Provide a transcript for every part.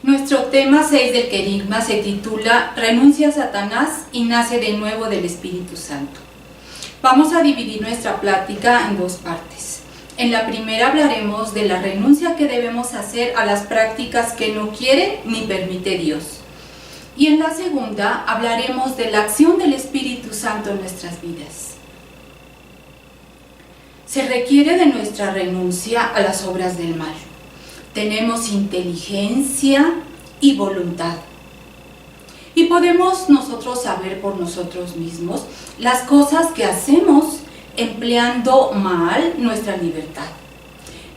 Nuestro tema 6 del querigma se titula Renuncia a Satanás y nace de nuevo del Espíritu Santo. Vamos a dividir nuestra plática en dos partes. En la primera hablaremos de la renuncia que debemos hacer a las prácticas que no quiere ni permite Dios. Y en la segunda hablaremos de la acción del Espíritu Santo en nuestras vidas. Se requiere de nuestra renuncia a las obras del mal. Tenemos inteligencia y voluntad. Y podemos nosotros saber por nosotros mismos las cosas que hacemos empleando mal nuestra libertad.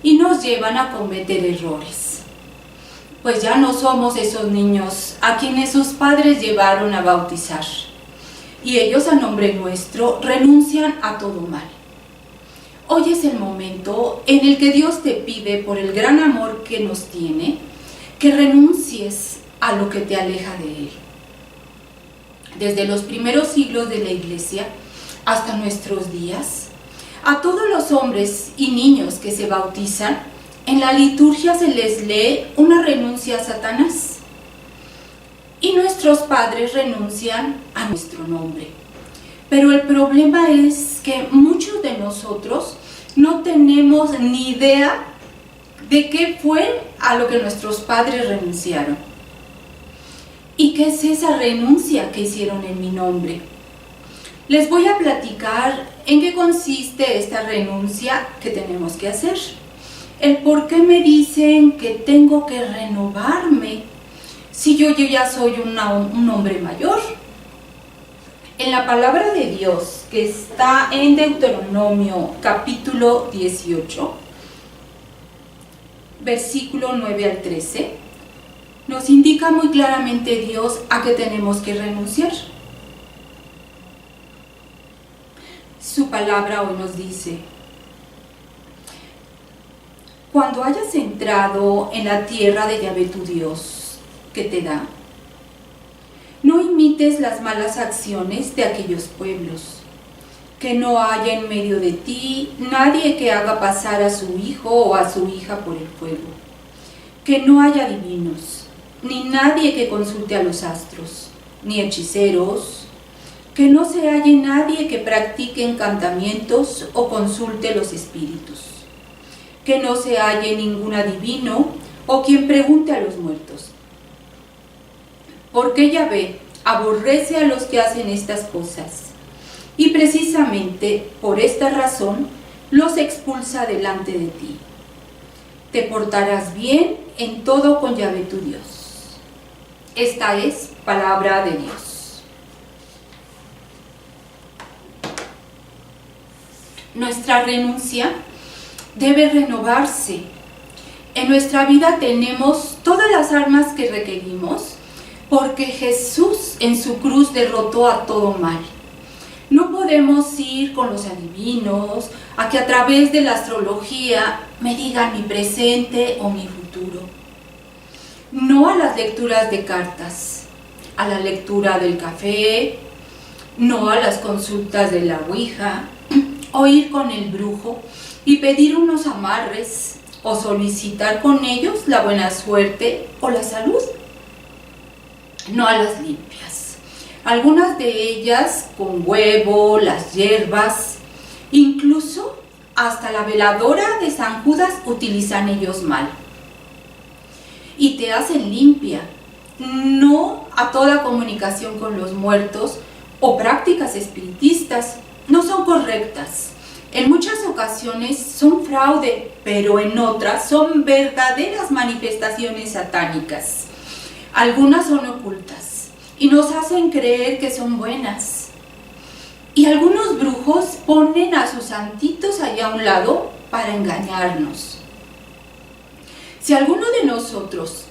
Y nos llevan a cometer errores. Pues ya no somos esos niños a quienes sus padres llevaron a bautizar. Y ellos a nombre nuestro renuncian a todo mal. Hoy es el momento en el que Dios te pide, por el gran amor que nos tiene, que renuncies a lo que te aleja de Él. Desde los primeros siglos de la Iglesia hasta nuestros días, a todos los hombres y niños que se bautizan, en la liturgia se les lee una renuncia a Satanás. Y nuestros padres renuncian a nuestro nombre. Pero el problema es que muchos de nosotros no tenemos ni idea de qué fue a lo que nuestros padres renunciaron. ¿Y qué es esa renuncia que hicieron en mi nombre? Les voy a platicar en qué consiste esta renuncia que tenemos que hacer. El por qué me dicen que tengo que renovarme si yo ya soy un hombre mayor. En la palabra de Dios, que está en Deuteronomio capítulo 18, versículo 9 al 13, nos indica muy claramente Dios a qué tenemos que renunciar. Su palabra hoy nos dice: cuando hayas entrado en la tierra de Yahvé tu Dios, que te da, no imites las malas acciones de aquellos pueblos, que no haya en medio de ti nadie que haga pasar a su hijo o a su hija por el fuego, que no haya adivinos, ni nadie que consulte a los astros, ni hechiceros, que no se halle nadie que practique encantamientos o consulte los espíritus, que no se halle ningún adivino o quien pregunte a los muertos. Porque Yahvé aborrece a los que hacen estas cosas, y precisamente por esta razón los expulsa delante de ti. Te portarás bien en todo con Yahvé tu Dios. Esta es palabra de Dios. Nuestra renuncia debe renovarse. En nuestra vida tenemos todas las armas que requerimos, porque Jesús en su cruz derrotó a todo mal. No podemos ir con los adivinos a que a través de la astrología me digan mi presente o mi futuro. No a las lecturas de cartas, a la lectura del café, no a las consultas de la ouija, o ir con el brujo y pedir unos amarres o solicitar con ellos la buena suerte o la salud. No a las limpias, algunas de ellas con huevo, las hierbas, incluso hasta la veladora de San Judas utilizan ellos mal. Y te hacen limpia, no a toda comunicación con los muertos o prácticas espiritistas, no son correctas. En muchas ocasiones son fraude, pero en otras son verdaderas manifestaciones satánicas. Algunas son ocultas y nos hacen creer que son buenas. Y algunos brujos ponen a sus santitos allá a un lado para engañarnos. Si alguno de nosotros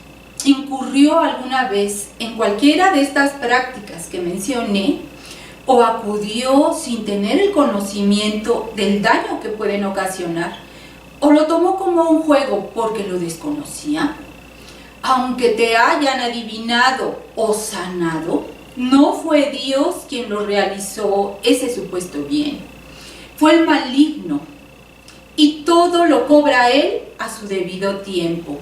incurrió alguna vez en cualquiera de estas prácticas que mencioné, o acudió sin tener el conocimiento del daño que pueden ocasionar, o lo tomó como un juego porque lo desconocía, aunque te hayan adivinado o sanado, no fue Dios quien lo realizó ese supuesto bien. Fue el maligno, y todo lo cobra él a su debido tiempo.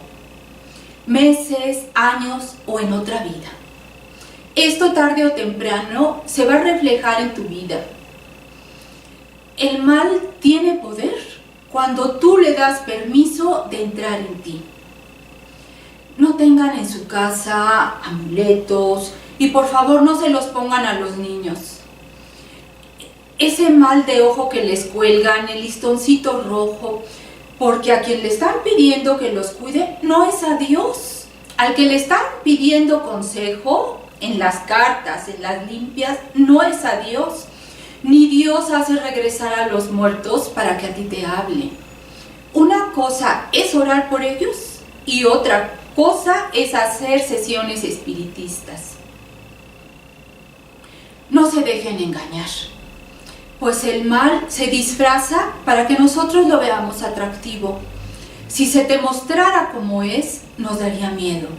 meses, años o en otra vida. Esto tarde o temprano se va a reflejar en tu vida. El mal tiene poder cuando tú le das permiso de entrar en ti. No tengan en su casa amuletos y por favor no se los pongan a los niños. Ese mal de ojo que les cuelgan, el listoncito rojo, porque a quien le están pidiendo que los cuide no es a Dios. Al que le están pidiendo consejo en las cartas, en las limpias, no es a Dios. Ni Dios hace regresar a los muertos para que a ti te hable. Una cosa es orar por ellos y otra cosa es hacer sesiones espiritistas. No se dejen engañar, pues el mal se disfraza para que nosotros lo veamos atractivo. Si se te mostrara como es, nos daría miedo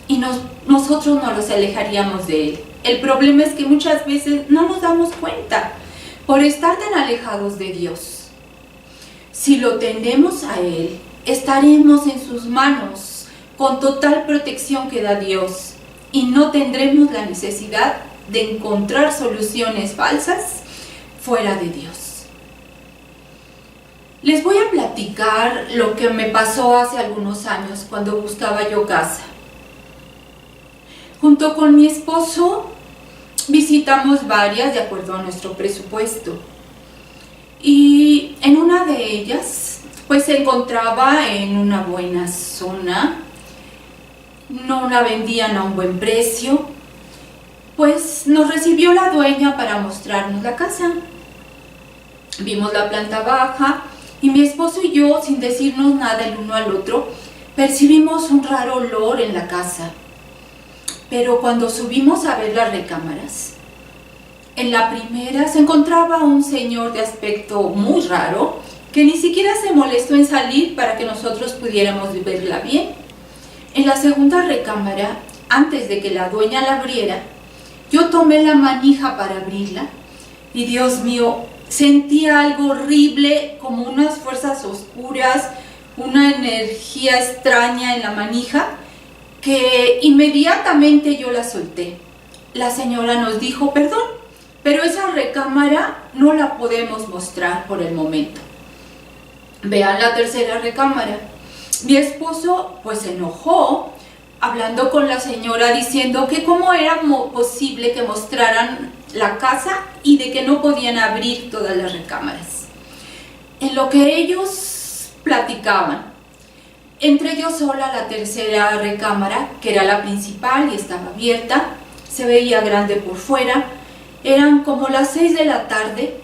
y nosotros nos los alejaríamos de él. El problema es que muchas veces no nos damos cuenta por estar tan alejados de Dios. Si lo tendemos a él, estaremos en sus manos con total protección que da Dios y no tendremos la necesidad de encontrar soluciones falsas fuera de Dios. Les voy a platicar lo que me pasó hace algunos años cuando buscaba yo casa. Junto con mi esposo visitamos varias de acuerdo a nuestro presupuesto. Y en una de ellas, pues se encontraba en una buena zona, no la vendían a un buen precio, pues nos recibió la dueña para mostrarnos la casa. Vimos la planta baja y mi esposo y yo, sin decirnos nada el uno al otro, percibimos un raro olor en la casa. Pero cuando subimos a ver las recámaras, en la primera se encontraba un señor de aspecto muy raro que ni siquiera se molestó en salir para que nosotros pudiéramos verla bien. En la segunda recámara, antes de que la dueña la abriera, yo tomé la manija para abrirla y Dios mío, sentía algo horrible, como unas fuerzas oscuras, una energía extraña en la manija, que inmediatamente yo la solté. La señora nos dijo, perdón, pero esa recámara no la podemos mostrar por el momento. Vean la tercera recámara. Mi esposo pues se enojó, hablando con la señora, diciendo que cómo era posible que mostraran la casa y de que no podían abrir todas las recámaras. En lo que ellos platicaban, entré yo sola a la tercera recámara, que era la principal y estaba abierta, se veía grande por fuera, eran como las 6 de la tarde,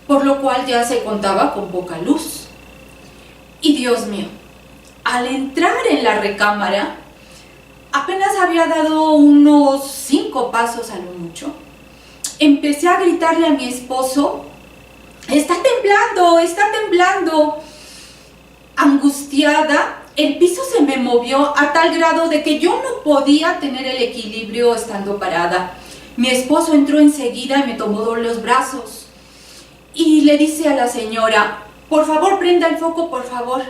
por lo cual ya se contaba con poca luz. Y Dios mío, al entrar en la recámara, apenas había dado unos 5 pasos a lo mucho, empecé a gritarle a mi esposo, ¡está temblando! ¡Está temblando! Angustiada, el piso se me movió a tal grado de que yo no podía tener el equilibrio estando parada. Mi esposo entró enseguida y me tomó de los brazos y le dice a la señora, por favor prenda el foco, por favor.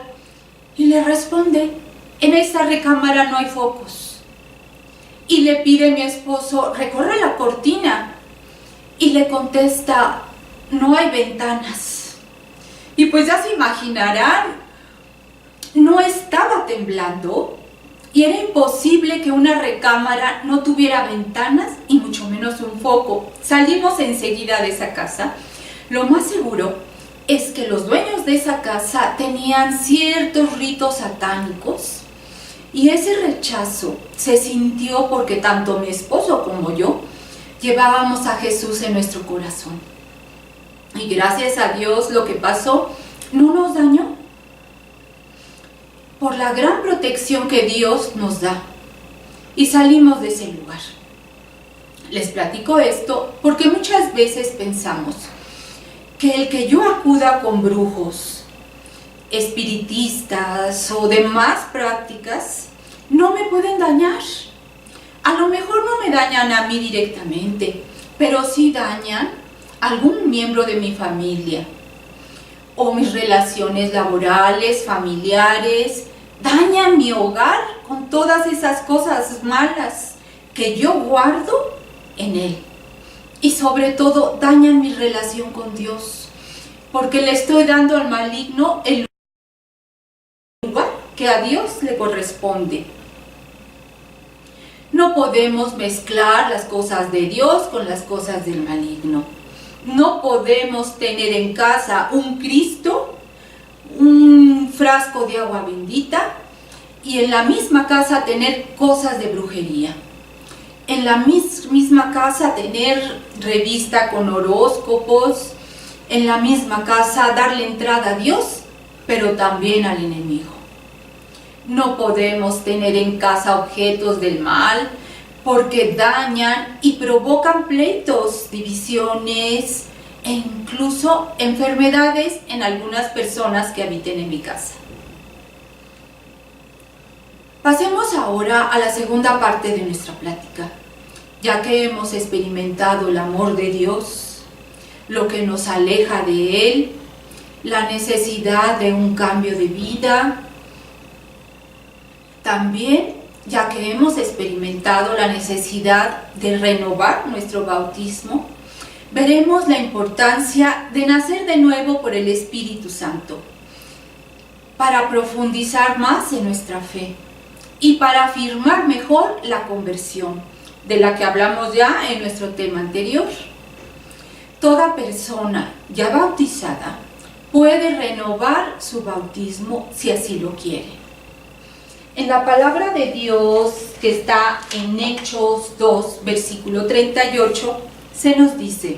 Y le responde, en esta recámara no hay focos. Y le pide a mi esposo, recorre la cortina. Y le contesta, no hay ventanas. Y pues ya se imaginarán, no estaba temblando y era imposible que una recámara no tuviera ventanas y mucho menos un foco. Salimos enseguida de esa casa. Lo más seguro es que los dueños de esa casa tenían ciertos ritos satánicos y ese rechazo se sintió porque tanto mi esposo como yo llevábamos a Jesús en nuestro corazón. Y gracias a Dios lo que pasó no nos dañó, por la gran protección que Dios nos da, y salimos de ese lugar. Les platico esto porque muchas veces pensamos que el que yo acuda con brujos, espiritistas o demás prácticas no me pueden dañar. A lo mejor no me dañan a mí directamente, pero sí dañan a algún miembro de mi familia o mis relaciones laborales, familiares, dañan mi hogar con todas esas cosas malas que yo guardo en él. Y sobre todo dañan mi relación con Dios, porque le estoy dando al maligno el lugar que a Dios le corresponde. No podemos mezclar las cosas de Dios con las cosas del maligno. No podemos tener en casa un Cristo, un frasco de agua bendita, y en la misma casa tener cosas de brujería. En la misma casa tener revista con horóscopos. En la misma casa darle entrada a Dios, pero también al enemigo. No podemos tener en casa objetos del mal, porque dañan y provocan pleitos, divisiones e incluso enfermedades en algunas personas que habiten en mi casa. Pasemos ahora a la segunda parte de nuestra plática, ya que hemos experimentado el amor de Dios, lo que nos aleja de Él, la necesidad de un cambio de vida. También, ya que hemos experimentado la necesidad de renovar nuestro bautismo, veremos la importancia de nacer de nuevo por el Espíritu Santo, para profundizar más en nuestra fe y para afirmar mejor la conversión, de la que hablamos ya en nuestro tema anterior. Toda persona ya bautizada puede renovar su bautismo si así lo quiere. En la palabra de Dios que está en Hechos 2, versículo 38, se nos dice: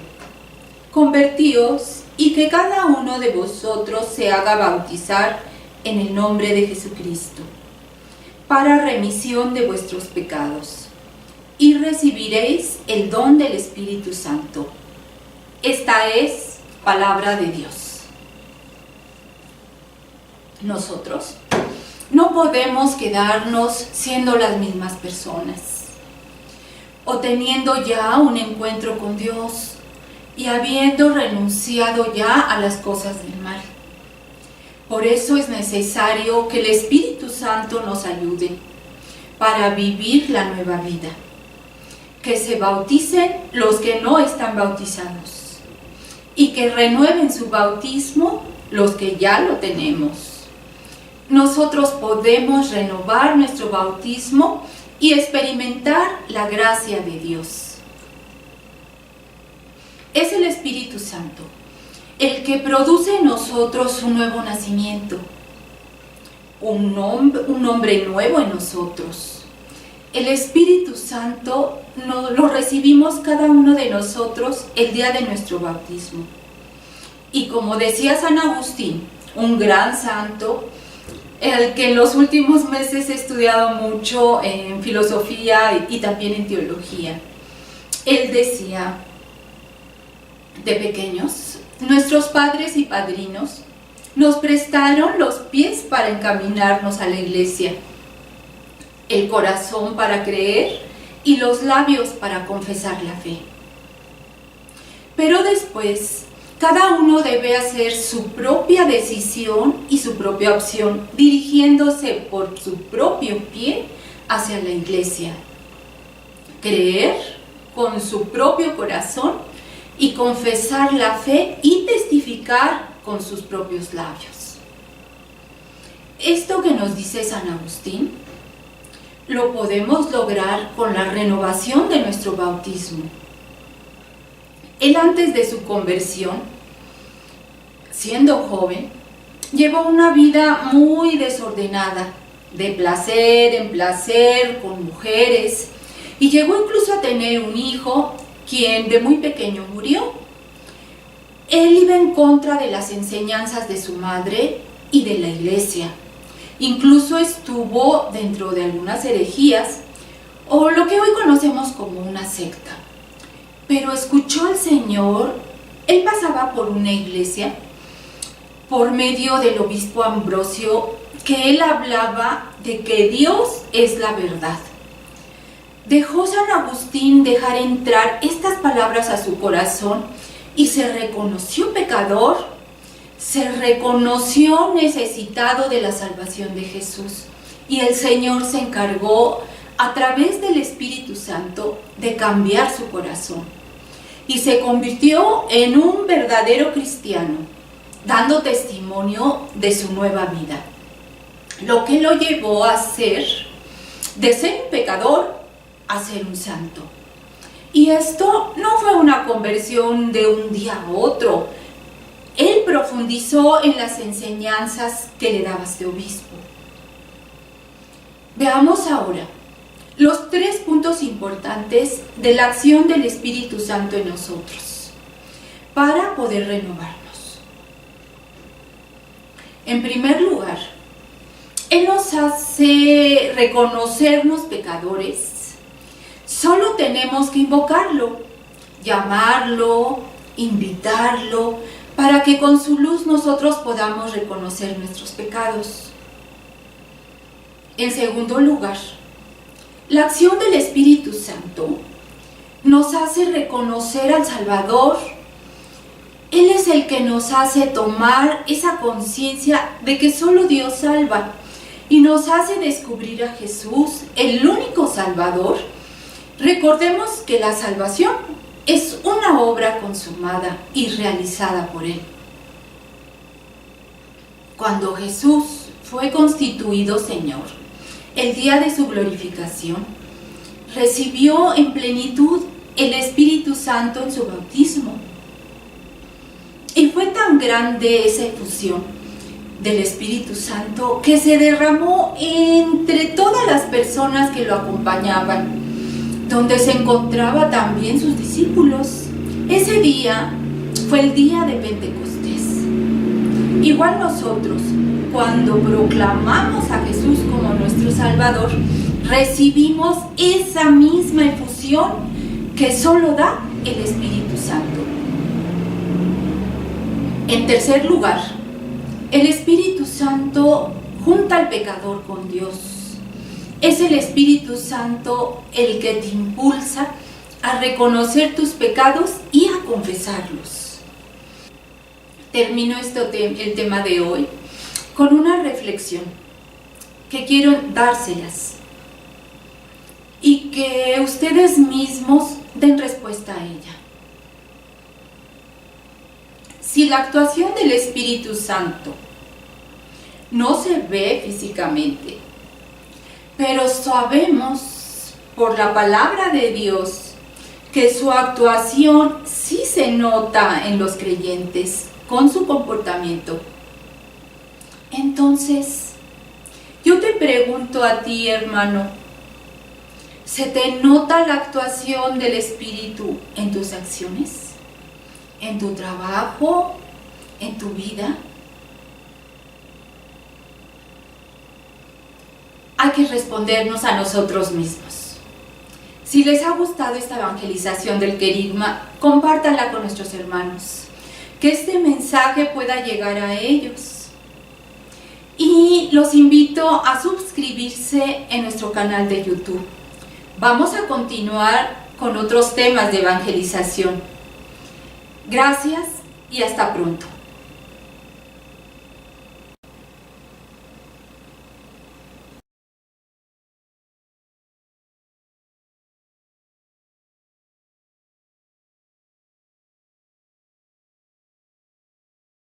convertíos y que cada uno de vosotros se haga bautizar en el nombre de Jesucristo, para remisión de vuestros pecados, y recibiréis el don del Espíritu Santo. Esta es palabra de Dios. Nosotros no podemos quedarnos siendo las mismas personas, o teniendo ya un encuentro con Dios y habiendo renunciado ya a las cosas del mal. Por eso es necesario que el Espíritu Santo nos ayude para vivir la nueva vida. Que se bauticen los que no están bautizados y que renueven su bautismo los que ya lo tenemos. Nosotros podemos renovar nuestro bautismo y experimentar la gracia de Dios. Es el Espíritu Santo el que produce en nosotros un nuevo nacimiento, un nombre nuevo en nosotros. El Espíritu Santo lo recibimos cada uno de nosotros el día de nuestro bautismo. Y como decía San Agustín, un gran santo, el que en los últimos meses he estudiado mucho en filosofía y también en teología, él decía: de pequeños, nuestros padres y padrinos nos prestaron los pies para encaminarnos a la iglesia, el corazón para creer y los labios para confesar la fe. Pero después, cada uno debe hacer su propia decisión y su propia opción, dirigiéndose por su propio pie hacia la iglesia. Creer con su propio corazón y confesar la fe y testificar con sus propios labios. Esto que nos dice San Agustín lo podemos lograr con la renovación de nuestro bautismo. Él, antes de su conversión, siendo joven, llevó una vida muy desordenada, de placer en placer, con mujeres, y llegó incluso a tener un hijo, quien de muy pequeño murió. Él iba en contra de las enseñanzas de su madre y de la iglesia. Incluso estuvo dentro de algunas herejías, o lo que hoy conocemos como una secta. Pero escuchó al Señor. Él pasaba por una iglesia, por medio del obispo Ambrosio, que él hablaba de que Dios es la verdad. Dejó San Agustín dejar entrar estas palabras a su corazón y se reconoció pecador, se reconoció necesitado de la salvación de Jesús y el Señor se encargó a través del Espíritu Santo de cambiar su corazón y se convirtió en un verdadero cristiano, dando testimonio de su nueva vida, lo que lo llevó a ser, de ser un pecador, a ser un santo. Y esto no fue una conversión de un día a otro. Él profundizó en las enseñanzas que le daba este obispo. Veamos ahora los 3 puntos importantes de la acción del Espíritu Santo en nosotros para poder renovarnos. En primer lugar, Él nos hace reconocernos pecadores. Solo tenemos que invocarlo, llamarlo, invitarlo, para que con su luz nosotros podamos reconocer nuestros pecados. En segundo lugar, la acción del Espíritu Santo nos hace reconocer al Salvador. Él es el que nos hace tomar esa conciencia de que solo Dios salva y nos hace descubrir a Jesús, el único Salvador. Recordemos que la salvación es una obra consumada y realizada por Él. Cuando Jesús fue constituido Señor, el día de su glorificación, recibió en plenitud el Espíritu Santo en su bautismo. Y fue tan grande esa efusión del Espíritu Santo que se derramó entre todas las personas que lo acompañaban, donde se encontraban también sus discípulos. Ese día fue el día de Pentecostés. Igual nosotros, cuando proclamamos a Jesús como nuestro Salvador, recibimos esa misma efusión que solo da el Espíritu Santo. En tercer lugar, el Espíritu Santo junta al pecador con Dios. Es el Espíritu Santo el que te impulsa a reconocer tus pecados y a confesarlos. Termino el tema de hoy con una reflexión que quiero dárselas y que ustedes mismos den respuesta a ella. Si la actuación del Espíritu Santo no se ve físicamente, pero sabemos por la palabra de Dios que su actuación sí se nota en los creyentes con su comportamiento, entonces yo te pregunto a ti, hermano, ¿se te nota la actuación del Espíritu en tus acciones? ¿En tu trabajo? ¿En tu vida? Hay que respondernos a nosotros mismos. Si les ha gustado esta evangelización del querigma, compártanla con nuestros hermanos, que este mensaje pueda llegar a ellos. Y los invito a suscribirse en nuestro canal de YouTube. Vamos a continuar con otros temas de evangelización. Gracias y hasta pronto.